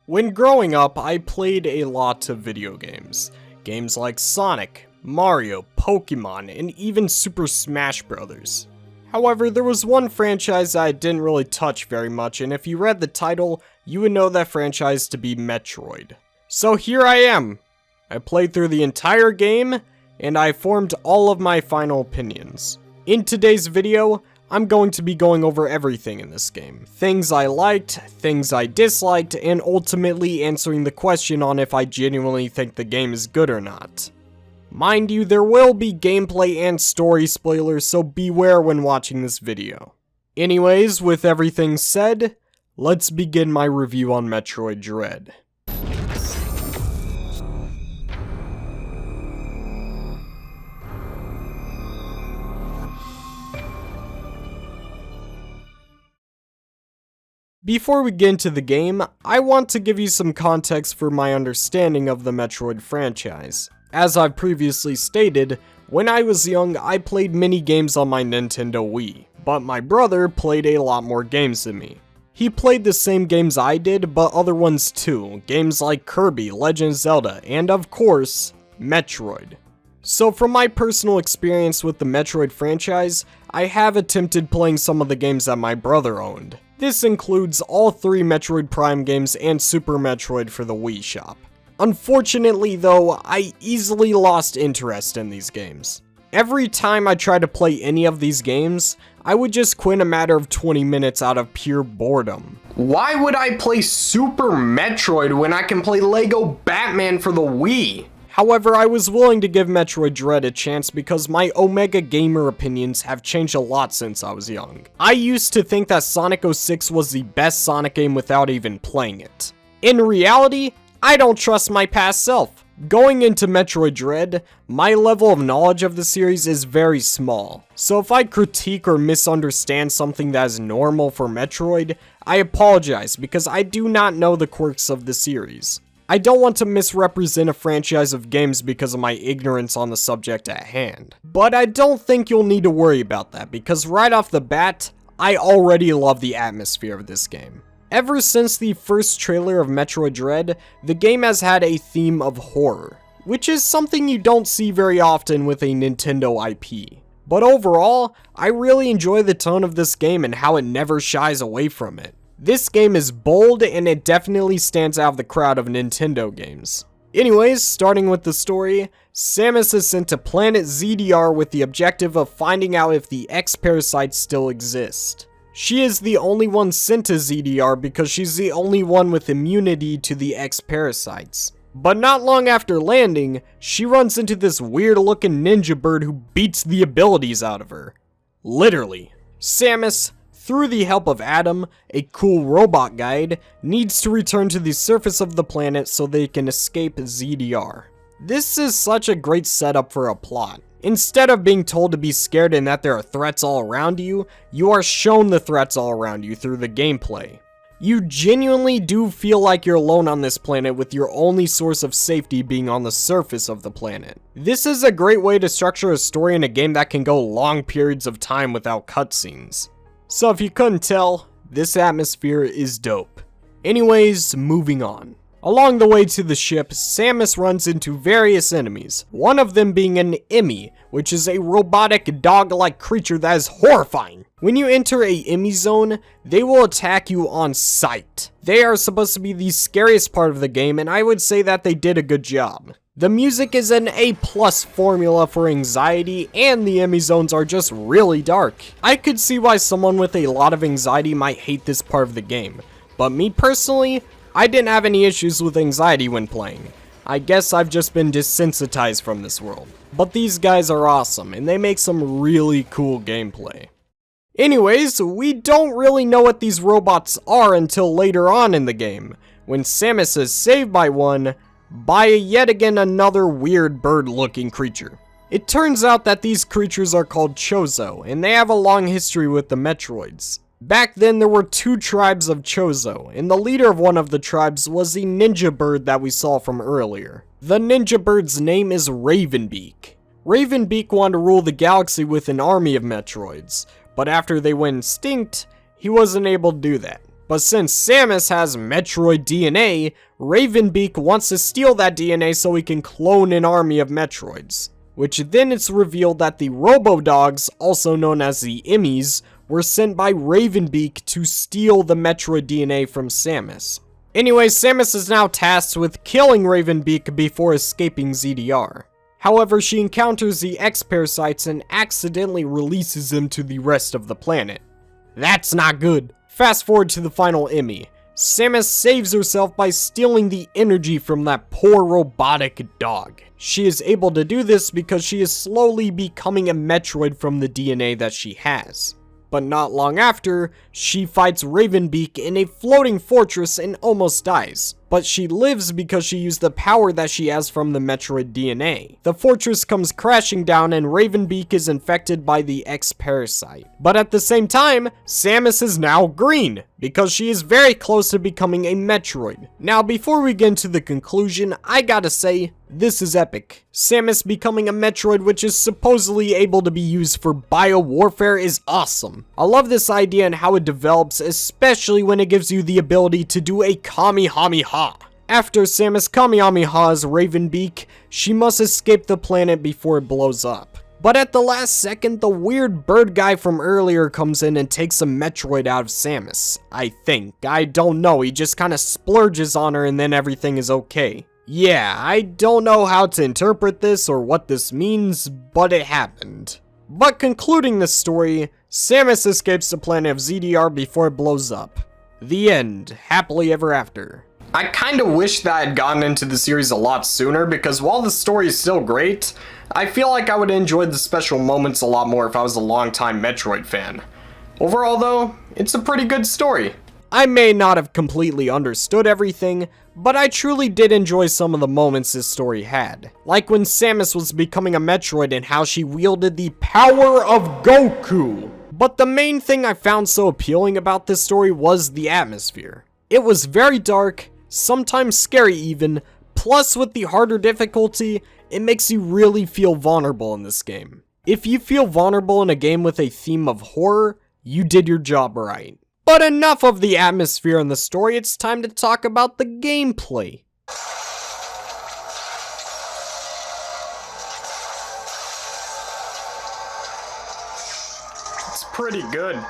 When growing up, I played a lot of video games. Games like Sonic, Mario, Pokemon, and even Super Smash Bros. However, there was one franchise I didn't really touch very much, and if you read the title, you would know that franchise to be Metroid. So here I am. I played through the entire game, and I formed all of my final opinions. In today's video, I'm going to be going over everything in this game. Things I liked, things I disliked, and ultimately answering the question on if I genuinely think the game is good or not. Mind you, there will be gameplay and story spoilers, so beware when watching this video. Anyways, with everything said, let's begin my review on Metroid Dread. Before we get into the game, I want to give you some context for my understanding of the Metroid franchise. As I've previously stated, when I was young, I played many games on my Nintendo Wii, but my brother played a lot more games than me. He played the same games I did, but other ones too, games like Kirby, Legend of Zelda, and of course, Metroid. So from my personal experience with the Metroid franchise, I have attempted playing some of the games that my brother owned. This includes all 3 Metroid Prime games and Super Metroid for the Wii Shop. Unfortunately though, I easily lost interest in these games. Every time I tried to play any of these games, I would just quit in a matter of 20 minutes out of pure boredom. Why would I play Super Metroid when I can play Lego Batman for the Wii? However, I was willing to give Metroid Dread a chance because my Omega Gamer opinions have changed a lot since I was young. I used to think that Sonic 06 was the best Sonic game without even playing it. In reality, I don't trust my past self. Going into Metroid Dread, my level of knowledge of the series is very small. So if I critique or misunderstand something that is normal for Metroid, I apologize because I do not know the quirks of the series. I don't want to misrepresent a franchise of games because of my ignorance on the subject at hand. But I don't think you'll need to worry about that because right off the bat, I already love the atmosphere of this game. Ever since the first trailer of Metroid Dread, the game has had a theme of horror, which is something you don't see very often with a Nintendo IP. But overall, I really enjoy the tone of this game and how it never shies away from it. This game is bold and it definitely stands out of the crowd of Nintendo games. Anyways, starting with the story, Samus is sent to planet ZDR with the objective of finding out if the X-Parasites still exist. She is the only one sent to ZDR because she's the only one with immunity to the X-Parasites. But not long after landing, she runs into this weird looking ninja bird who beats the abilities out of her. Literally. Samus, through the help of Adam, a cool robot guide, needs to return to the surface of the planet so they can escape ZDR. This is such a great setup for a plot. Instead of being told to be scared and that there are threats all around you, you are shown the threats all around you through the gameplay. You genuinely do feel like you're alone on this planet with your only source of safety being on the surface of the planet. This is a great way to structure a story in a game that can go long periods of time without cutscenes. So if you couldn't tell, this atmosphere is dope. Anyways, moving on. Along the way to the ship, Samus runs into various enemies, one of them being an Emmy, which is a robotic dog-like creature that is horrifying. When you enter a Emmy zone, they will attack you on sight. They are supposed to be the scariest part of the game, and I would say that they did a good job. The music is an A+ formula for anxiety, and the Emmy zones are just really dark. I could see why someone with a lot of anxiety might hate this part of the game, but me personally, I didn't have any issues with anxiety when playing. I guess I've just been desensitized from this world. But these guys are awesome, and they make some really cool gameplay. Anyways, we don't really know what these robots are until later on in the game, when Samus is saved by yet again another weird bird-looking creature. It turns out that these creatures are called Chozo, and they have a long history with the Metroids. Back then, there were 2 tribes of Chozo, and the leader of one of the tribes was the ninja bird that we saw from earlier. The ninja bird's name is Ravenbeak. Ravenbeak wanted to rule the galaxy with an army of Metroids, but after they went extinct, he wasn't able to do that. But since Samus has Metroid DNA, Ravenbeak wants to steal that DNA so he can clone an army of Metroids. Which then it's revealed that the Robo-Dogs, also known as the Immies, were sent by Ravenbeak to steal the Metroid DNA from Samus. Anyway, Samus is now tasked with killing Ravenbeak before escaping ZDR. However, she encounters the X-Parasites and accidentally releases them to the rest of the planet. That's not good. Fast forward to the final Emmy. Samus saves herself by stealing the energy from that poor robotic dog. She is able to do this because she is slowly becoming a Metroid from the DNA that she has. But not long after, she fights Ravenbeak in a floating fortress and almost dies. But she lives because she used the power that she has from the Metroid DNA. The fortress comes crashing down and Ravenbeak is infected by the X-Parasite. But at the same time, Samus is now green, because she is very close to becoming a Metroid. Now before we get into the conclusion, I gotta say, this is epic. Samus becoming a Metroid which is supposedly able to be used for bio-warfare is awesome. I love this idea and how it develops, especially when it gives you the ability to do a Kamehameha. After Samus Kamehamehas Ravenbeak, she must escape the planet before it blows up. But at the last second, the weird bird guy from earlier comes in and takes a Metroid out of Samus. I think. I don't know, he just kinda splurges on her and then everything is okay. Yeah, I don't know how to interpret this or what this means, but it happened. But concluding this story, Samus escapes the planet of ZDR before it blows up. The end. Happily ever after. I kinda wish that I had gotten into the series a lot sooner, because while the story is still great, I feel like I would have enjoyed the special moments a lot more if I was a longtime Metroid fan. Overall though, it's a pretty good story. I may not have completely understood everything, but I truly did enjoy some of the moments this story had. Like when Samus was becoming a Metroid and how she wielded the power of Goku. But the main thing I found so appealing about this story was the atmosphere. It was very dark, sometimes scary even, plus with the harder difficulty, it makes you really feel vulnerable in this game. If you feel vulnerable in a game with a theme of horror, you did your job right. But enough of the atmosphere and the story, it's time to talk about the gameplay. It's pretty good.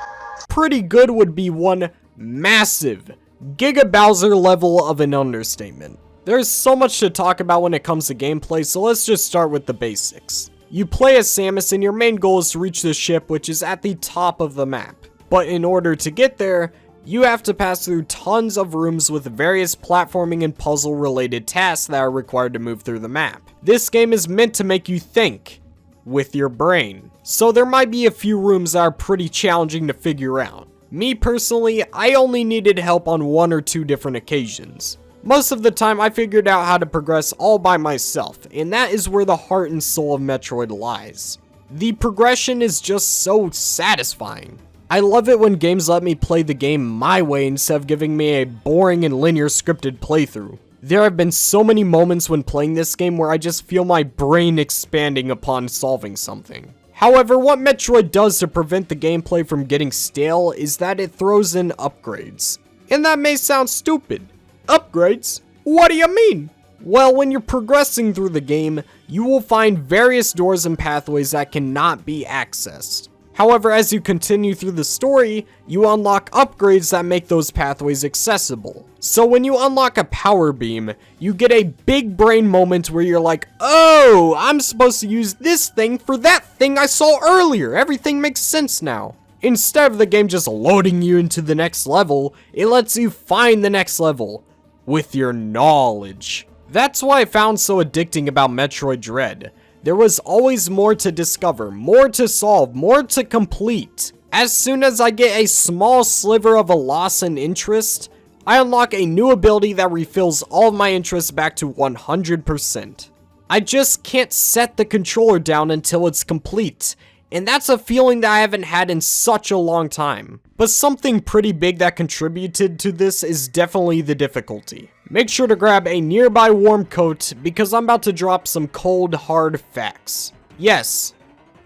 Pretty good would be one massive Giga Bowser level of an understatement. There's so much to talk about when it comes to gameplay, so let's just start with the basics. You play as Samus and your main goal is to reach the ship, which is at the top of the map. But in order to get there, you have to pass through tons of rooms with various platforming and puzzle related tasks that are required to move through the map. This game is meant to make you think with your brain, so there might be a few rooms that are pretty challenging to figure out. Me personally, I only needed help on 1 or 2 different occasions. Most of the time I figured out how to progress all by myself, and that is where the heart and soul of Metroid lies. The progression is just so satisfying. I love it when games let me play the game my way instead of giving me a boring and linear scripted playthrough. There have been so many moments when playing this game where I just feel my brain expanding upon solving something. However, what Metroid does to prevent the gameplay from getting stale is that it throws in upgrades. And that may sound stupid. Upgrades? What do you mean? Well, when you're progressing through the game, you will find various doors and pathways that cannot be accessed. However, as you continue through the story, you unlock upgrades that make those pathways accessible. So when you unlock a power beam, you get a big brain moment where you're like, oh, I'm supposed to use this thing for that thing I saw earlier. Everything makes sense now. Instead of the game just loading you into the next level, it lets you find the next level with your knowledge. That's what I found so addicting about Metroid Dread. There was always more to discover, more to solve, more to complete. As soon as I get a small sliver of a loss in interest, I unlock a new ability that refills all of my interest back to 100%. I just can't set the controller down until it's complete, and that's a feeling that I haven't had in such a long time. But something pretty big that contributed to this is definitely the difficulty. Make sure to grab a nearby warm coat because I'm about to drop some cold, hard facts. Yes,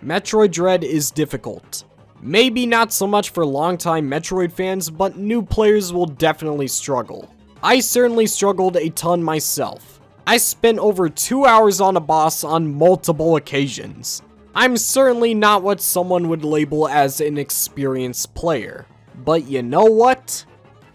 Metroid Dread is difficult. Maybe not so much for longtime Metroid fans, but new players will definitely struggle. I certainly struggled a ton myself. I spent over 2 hours on a boss on multiple occasions. I'm certainly not what someone would label as an experienced player. But you know what?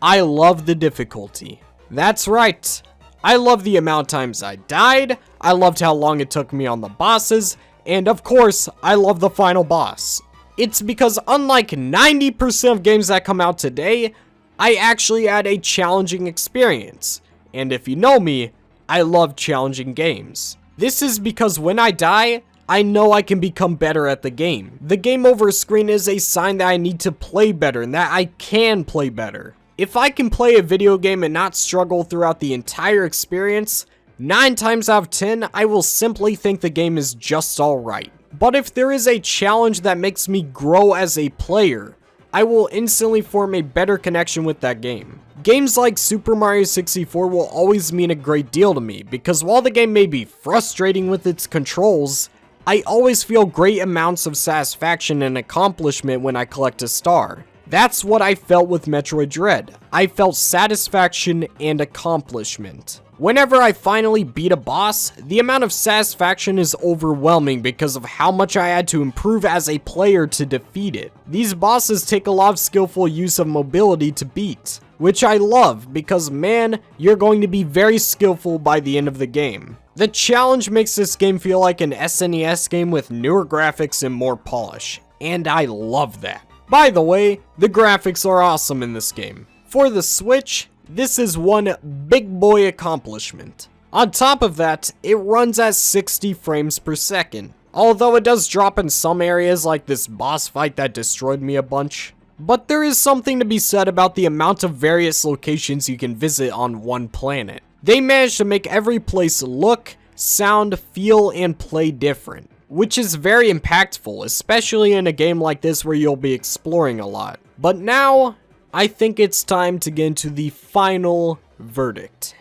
I love the difficulty. That's right. I love the amount of times I died, I loved how long it took me on the bosses, and of course, I love the final boss. It's because unlike 90% of games that come out today, I actually had a challenging experience. And if you know me, I love challenging games. This is because when I die, I know I can become better at the game. The game over screen is a sign that I need to play better and that I can play better. If I can play a video game and not struggle throughout the entire experience, 9 times out of 10, I will simply think the game is just alright. But if there is a challenge that makes me grow as a player, I will instantly form a better connection with that game. Games like Super Mario 64 will always mean a great deal to me, because while the game may be frustrating with its controls, I always feel great amounts of satisfaction and accomplishment when I collect a star. That's what I felt with Metroid Dread. I felt satisfaction and accomplishment. Whenever I finally beat a boss, the amount of satisfaction is overwhelming because of how much I had to improve as a player to defeat it. These bosses take a lot of skillful use of mobility to beat, which I love because man, you're going to be very skillful by the end of the game. The challenge makes this game feel like an SNES game with newer graphics and more polish, and I love that. By the way, the graphics are awesome in this game. For the Switch, this is one big boy accomplishment. On top of that, it runs at 60 frames per second. Although it does drop in some areas like this boss fight that destroyed me a bunch. But there is something to be said about the amount of various locations you can visit on one planet. They managed to make every place look, sound, feel, and play different, which is very impactful, especially in a game like this where you'll be exploring a lot. But now, I think it's time to get into the final verdict.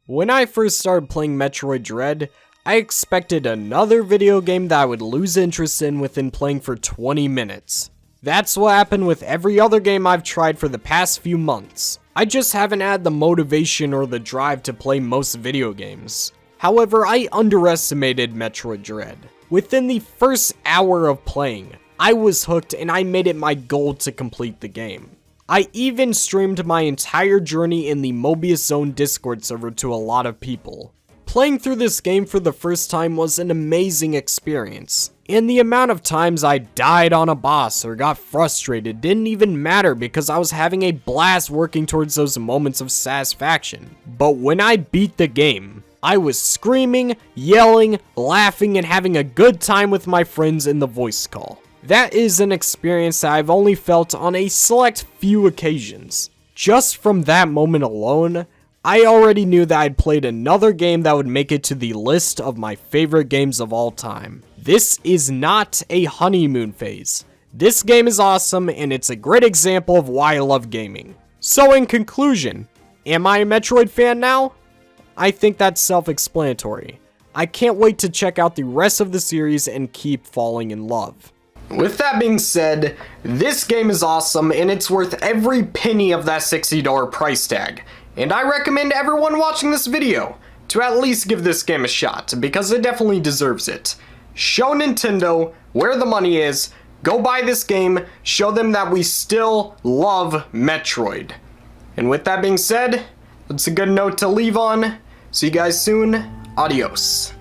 When I first started playing Metroid Dread, I expected another video game that I would lose interest in within playing for 20 minutes. That's what happened with every other game I've tried for the past few months. I just haven't had the motivation or the drive to play most video games. However, I underestimated Metroid Dread. Within the first hour of playing, I was hooked and I made it my goal to complete the game. I even streamed my entire journey in the Mobius Zone Discord server to a lot of people. Playing through this game for the first time was an amazing experience, and the amount of times I died on a boss or got frustrated didn't even matter because I was having a blast working towards those moments of satisfaction. But when I beat the game, I was screaming, yelling, laughing, and having a good time with my friends in the voice call. That is an experience that I've only felt on a select few occasions. Just from that moment alone, I already knew that I'd played another game that would make it to the list of my favorite games of all time. This is not a honeymoon phase. This game is awesome and it's a great example of why I love gaming. So in conclusion, am I a Metroid fan now? I think that's self-explanatory. I can't wait to check out the rest of the series and keep falling in love. With that being said, this game is awesome and it's worth every penny of that $60 price tag. And I recommend everyone watching this video to at least give this game a shot, because it definitely deserves it. Show Nintendo where the money is, go buy this game, show them that we still love Metroid. And with that being said, it's a good note to leave on. See you guys soon. Adios.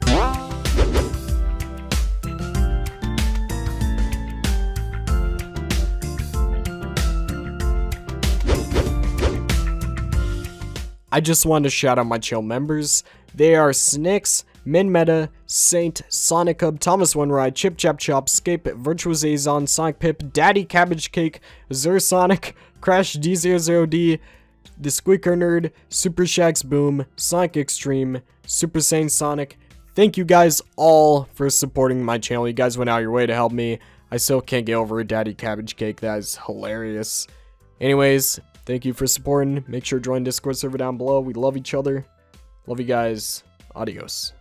I just wanted to shout out my channel members. They are Snix, Min Meta, Saint, Sonic Hub, Thomas One Ride, Chip Chap Chop, Scape, Virtuous Azon, Sonic Pip, Daddy Cabbage Cake, Sonic, Crash D00D, The Squeaker Nerd, Super Shax Boom, Sonic Extreme, Super Saiyan Sonic. Thank you guys all for supporting my channel. You guys went out your way to help me. I still can't get over Daddy Cabbage Cake. That is hilarious. Anyways, thank you for supporting. Make sure to join Discord server down below. We love each other. Love you guys. Adios.